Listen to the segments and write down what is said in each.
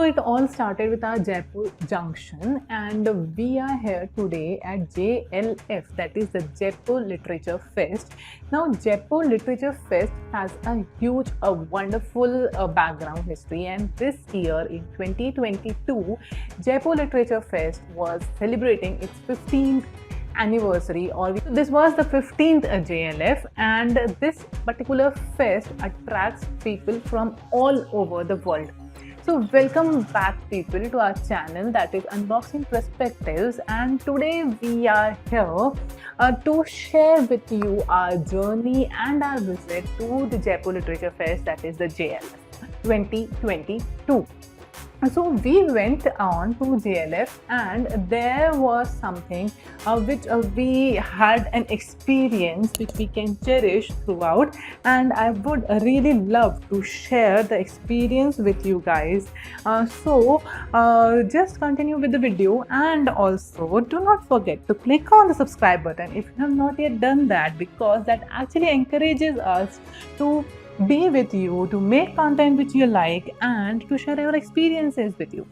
So it all started with our Jaipur junction, and we are here today at JLF, that is the Jaipur Literature Fest. Now Jaipur Literature Fest has a huge, wonderful background history, and this year in 2022, Jaipur Literature Fest was celebrating its 15th anniversary, or this was the 15th JLF, and this particular fest attracts people from all over the world. So welcome back people to our channel, that is Unboxing Perspectives, and today we are here to share with you our journey and our visit to the Jaipur Literature Fest, that is the JLF 2022. So we went on to JLF, and there was something which we had an experience which we can cherish throughout, and I would really love to share the experience with you guys. So just continue with the video, and also do not forget to click on the subscribe button if you have not yet done that, because that actually encourages us to be with you, to make content which you like, and to share our experiences with you.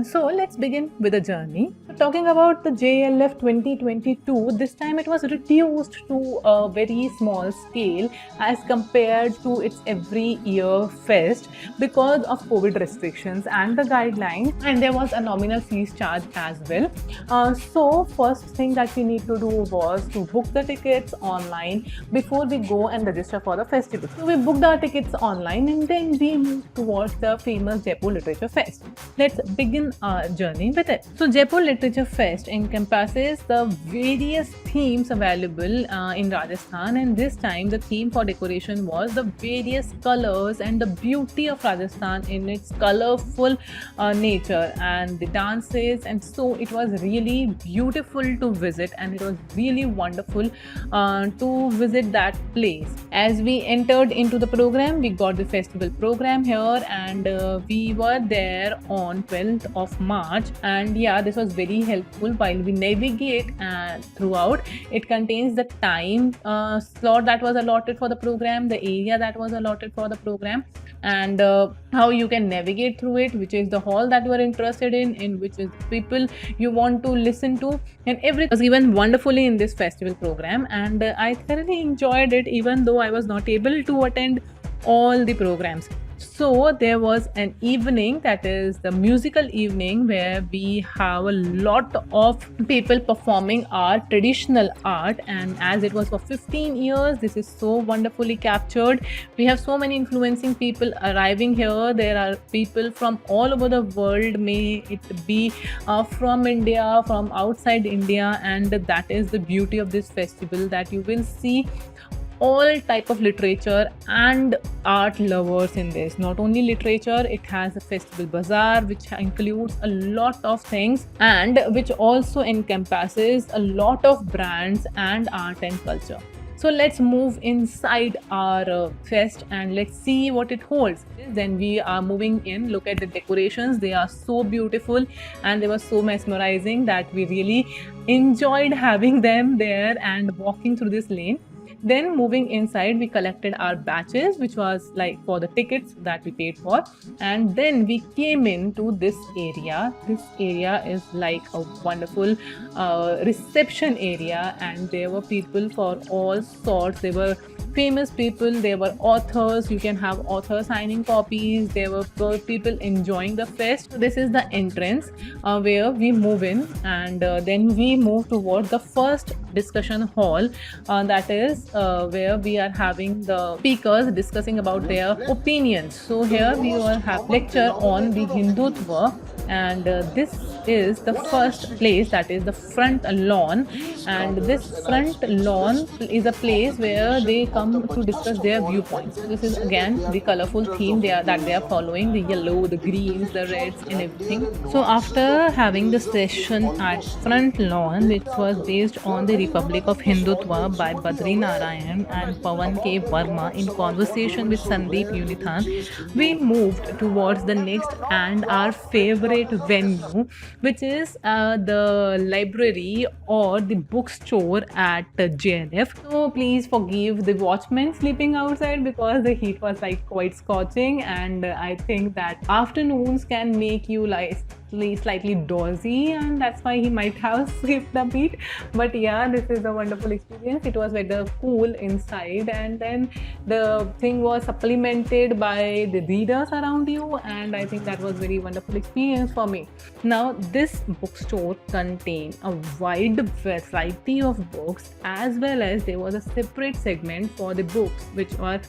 So let's begin with the journey. Talking about the JLF 2022, this time it was reduced to a very small scale as compared to its every year fest because of COVID restrictions and the guidelines, and there was a nominal fees charge as well. So first thing that we need to do was to book the tickets online before we go and register for the festival. So we booked our tickets online, and then we moved towards the famous Jaipur Literature Fest. Let's begin our journey with it. So Jaipur Literature Fest encompasses the various themes available in Rajasthan, and this time the theme for decoration was the various colors and the beauty of Rajasthan in its colorful nature and the dances, and so it was really beautiful to visit, and it was really wonderful to visit that place. As we entered into the program, we got the festival program here, and we were there on 12th of March, and yeah, this was very helpful while we navigate throughout. It contains the time slot that was allotted for the program, the area that was allotted for the program, and how you can navigate through it, which is the hall that you are interested in which is people you want to listen to, and everything was given wonderfully in this festival program, and I thoroughly enjoyed it, even though I was not able to attend all the programs. So there was an evening, that is the musical evening, where we have a lot of people performing our traditional art, and as it was for 15 years, this is so wonderfully captured. We have so many influencing people arriving here. There are people from all over the world, may it be from India, from outside India, and that is the beauty of this festival, that you will see all type of literature and art lovers in this. Not only literature, it has a festival bazaar which includes a lot of things, and which also encompasses a lot of brands and art and culture. So let's move inside our fest and let's see what it holds. Then we are moving in. Look at the decorations, they are so beautiful and they were so mesmerizing that we really enjoyed having them there and walking through this lane. Then moving inside, we collected our batches, which was like for the tickets that we paid for, and then we came into this area. This area is like a wonderful reception area, and there were people for all sorts. There were famous people, there were authors, you can have author signing copies, there were people enjoying the fest. So this is the entrance where we move in, and then we move towards the first discussion hall, that is where we are having the speakers discussing about their opinions. So here we will have lecture on the Hindutva, and this is the first place, that is the front lawn, and this front lawn is a place where they come to discuss their viewpoints. So this is again the colorful theme that they are following, the yellow, the greens, the reds and everything. So after having the session at front lawn, which was based on the Republic of Hindutva by Badri Narayan and Pawan K. Verma in conversation with Sandeep Unithan, we moved towards the next and our favorite venue, which is the library or the bookstore at JLF. So please forgive the watchmen sleeping outside because the heat was like quite scorching, and I think that afternoons can make you like slightly dozy, and that's why he might have skipped a beat. But yeah, this is a wonderful experience. It was very cool inside, and then the thing was supplemented by the readers around you, and I think that was very wonderful experience for me. Now this bookstore contained a wide variety of books, as well as there was a separate segment for the books which were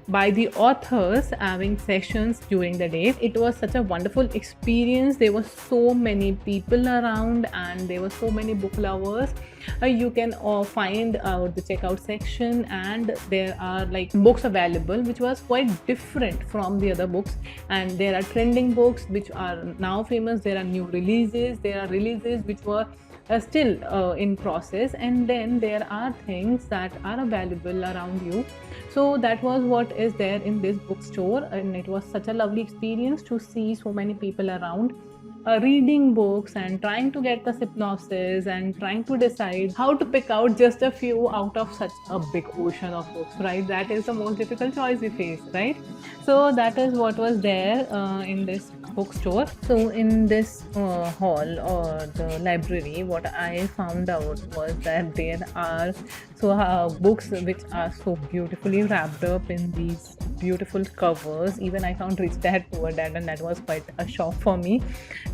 by the authors having sessions during the day. It was such a wonderful experience. There were so many people around, and there were so many book lovers. You can find out the checkout section, and there are like books available which was quite different from the other books, and there are trending books which are now famous. There are new releases, there are releases which were still in process, and then there are things that are available around you. So that was what is there in this bookstore, and it was such a lovely experience to see so many people around reading books and trying to get the synopsis and trying to decide how to pick out just a few out of such a big ocean of books, right? That is the most difficult choice we face, right? So that is what was there in this bookstore. So in this hall or the library, what I found out was that there are books which are so beautifully wrapped up in these beautiful covers. Even I found Rich Dad Poor Dad, and that was quite a shock for me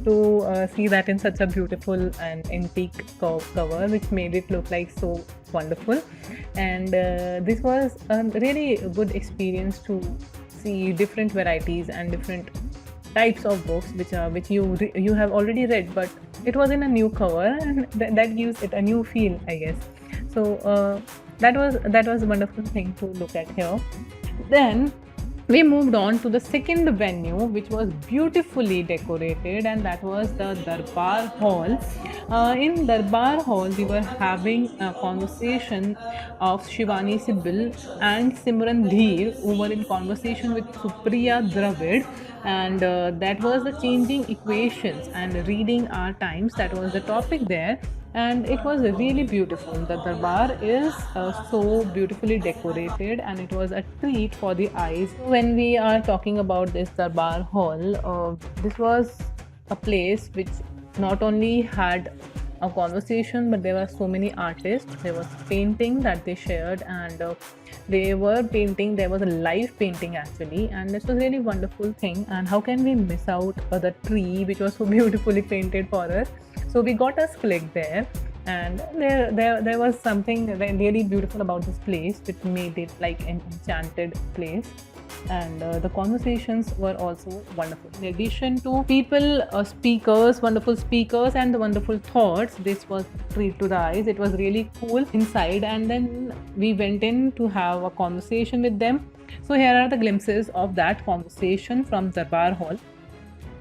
to see that in such a beautiful and antique cover, which made it look like so wonderful. And this was a really good experience to see different varieties and different types of books which you have already read, but it was in a new cover, and that gives it a new feel, I guess. So that was a wonderful thing to look at here. Then we moved on to the second venue, which was beautifully decorated, and that was the Darbar Hall. In Darbar Hall, we were having a conversation of Shivani Sibbil and Simran Dheer, who were in conversation with Supriya Dravid, and that was the changing equations and reading our times. That was the topic there. And it was really beautiful. The Darbar is so beautifully decorated, and it was a treat for the eyes. When we are talking about this Darbar Hall, this was a place which not only had a conversation, but there were so many artists. There was painting that they shared, and they were painting. There was a live painting actually, and this was really wonderful thing. And how can we miss out the tree which was so beautifully painted for us? So we got us clicked there, and there was something really beautiful about this place, which made it like an enchanted place. And the conversations were also wonderful. In addition to people, speakers, wonderful speakers, and the wonderful thoughts, this was a treat to the eyes. It was really cool inside, and then we went in to have a conversation with them. So here are the glimpses of that conversation from Darbar Hall.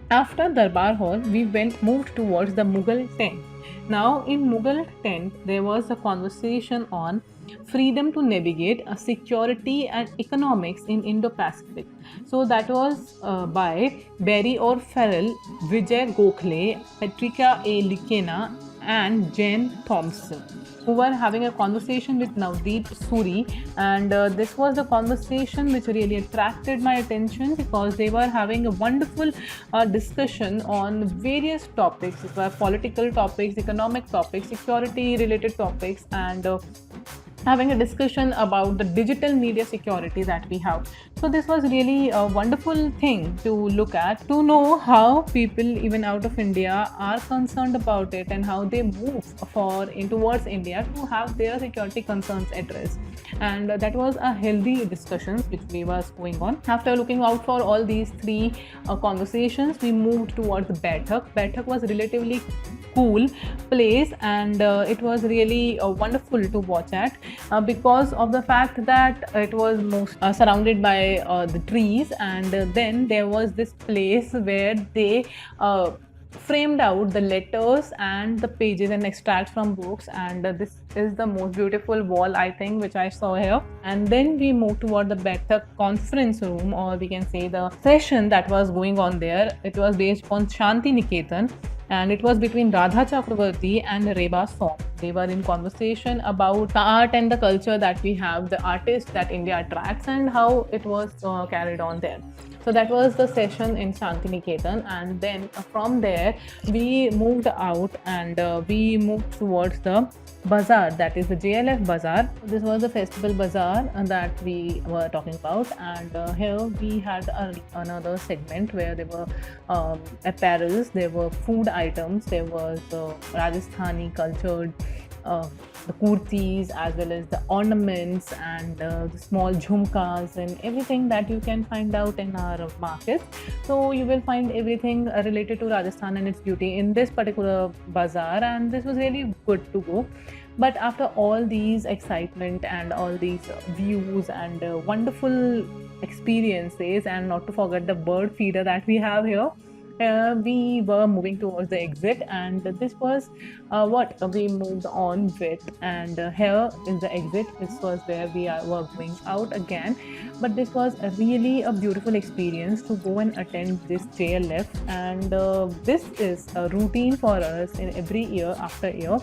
After Darbar Hall, we moved towards the Mughal tent. Now in Mughal tent, there was a conversation on freedom to navigate, security and economics in Indo-Pacific. So that was by Barry O'Farrell, Vijay Gokhale, Patricia A. Likena and Jane Thompson, who were having a conversation with Navdeep Suri. And this was a conversation which really attracted my attention, because they were having a wonderful discussion on various topics. It were political topics, economic topics, security related topics, and having a discussion about the digital media security that we have. So this was really a wonderful thing to look at, to know how people even out of India are concerned about it, and how they move towards India to have their security concerns addressed. And that was a healthy discussion which we was going on. After looking out for all these three conversations, we moved towards Baithak. Baithak was relatively cool place, and it was really wonderful to watch at, because of the fact that it was most surrounded by the trees, and then there was this place where they framed out the letters and the pages and extracts from books, and this is the most beautiful wall, I think, which I saw here. And then we moved toward the Baithak conference room, or we can say the session that was going on there. It was based on Shanti Niketan, and it was between Radha Chakravarti and Reba Song. They were in conversation about the art and the culture that we have, the artists that India attracts, and how it was carried on there. So that was the session in Kanika Khetan, and then from there we moved out and we moved towards the bazaar, that is the JLF bazaar. This was the festival bazaar that we were talking about, and here we had another segment where there were apparels, there were food items, there was Rajasthani cultured the kurtis as well as the ornaments and the small jhumkas and everything that you can find out in our markets. So you will find everything related to Rajasthan and its beauty in this particular bazaar, and this was really good to go. But after all these excitement and all these views and wonderful experiences, and not to forget the bird feeder that we have here, we were moving towards the exit, and this was what we moved on with. And here is the exit. This was where we were going out again, but this was really a beautiful experience to go and attend this JLF, and this is a routine for us in every year after year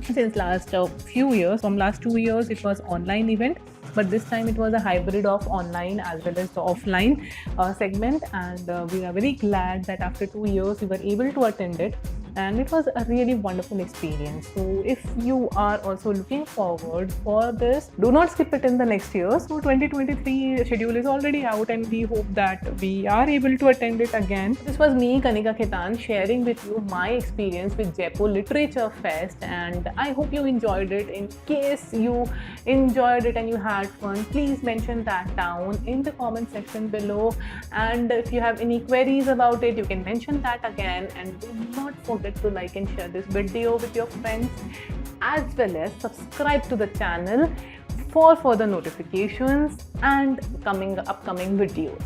since last few years. From last 2 years it was online event, but this time it was a hybrid of online as well as the offline segment, and we are very glad that after 2 years we were able to attend it, and it was a really wonderful experience. So if you are also looking forward for this, do not skip it in the next year. So 2023 schedule is already out, and we hope that we are able to attend it again. This was me, Kanika Khetan, sharing with you my experience with Jaipur Literature Fest, and I hope you enjoyed it. In case you enjoyed it and you had fun, please mention that down in the comment section below, and if you have any queries about it, you can mention that again. And do not forget to like and share this video with your friends, as well as subscribe to the channel for further notifications and upcoming videos.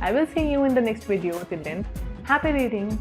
I will see you in the next video. Till then, happy reading.